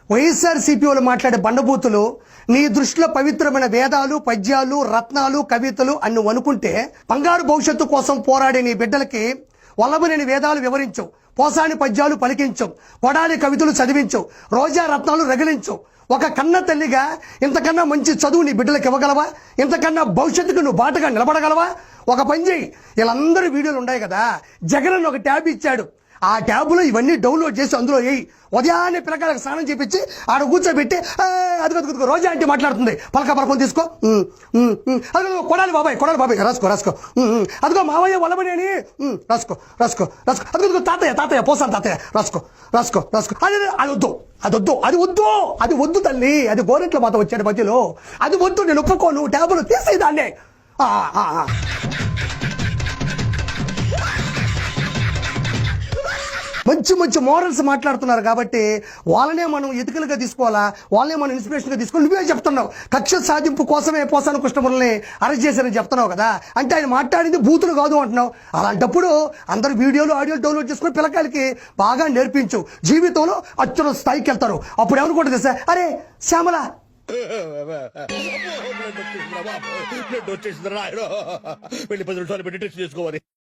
వైఎస్ఆర్సీపీ వాళ్ళు మాట్లాడే బండబూతులు నీ దృష్టిలో పవిత్రమైన వేదాలు, పద్యాలు, రత్నాలు, కవితలు అని నువ్వు అనుకుంటే బంగారు భవిష్యత్తు కోసం పోరాడే నీ బిడ్డలకి వల్లభనేని వేదాలు వివరించవు, పోసాని పద్యాలు పలికించవు, కొడాలి కవితలు చదివించవు, రోజా రత్నాలు రగిలించవు. ఒక కన్న తల్లిగా ఇంతకన్నా మంచి చదువు నీ బిడ్డలకు ఇవ్వగలవా? ఇంతకన్నా భవిష్యత్తుకు నువ్వు బాటగా నిలబడగలవా? ఒక పని చేయి, వీళ్ళందరూ వీడియోలు ఉన్నాయి కదా, జగన్ ఒక ట్యాబ్ ఇచ్చాడు, ఆ ట్యాబ్లో ఇవన్నీ డౌన్లోడ్ చేసి అందులో వేయి. ఉదయాన్నే పిల్లకాయలకు స్నానం చేపించి ఆడ కూర్చోబెట్టి అదిగో రోజా అంటే మాట్లాడుతుంది, పలకం తీసుకో, అదిగో కొడాలి బాబాయ్ రాసుకో, అదిగో మావయ్య వల్లభనేని రాసుకో, అదిగో తాతయ్య పోసాను తాతయ్య రాసుకో. అది వద్దు తల్లి, అది గోరెంట్ల మాత వచ్చాడు మధ్యలో, అది వద్దు, నేను ఒప్పుకోను, ట్యాబ్లో తీసేదాన్నే. మంచి మోరల్స్ మాట్లాడుతున్నారు కాబట్టి వాళ్ళనే మనం ఎతికలుగా తీసుకోవాలా, వాళ్ళనే మనం ఇన్స్పిరేషన్గా తీసుకోవాలి. నువ్వే చెప్తున్నావు కక్ష సాధింపు కోసమే పోసాను కృష్ణమురళిని అరెస్ట్ చేశారని చెప్తున్నావు కదా, అంటే ఆయన మాట్లాడింది బూతులు కాదు అంటున్నావు. అలాంటప్పుడు అందరు వీడియోలు ఆడియోలు డౌన్లోడ్ చేసుకుని పిల్లకాయలకి బాగా నేర్పించు, జీవితంలో అత్యున్న స్థాయికి వెళ్తారు. అప్పుడు ఏమనుకుంటుంది సార్, అరే శ్యామల వెళ్ళి 10 నిమిషాలు పెట్టి టెస్ట్ చేసుకోవాలి.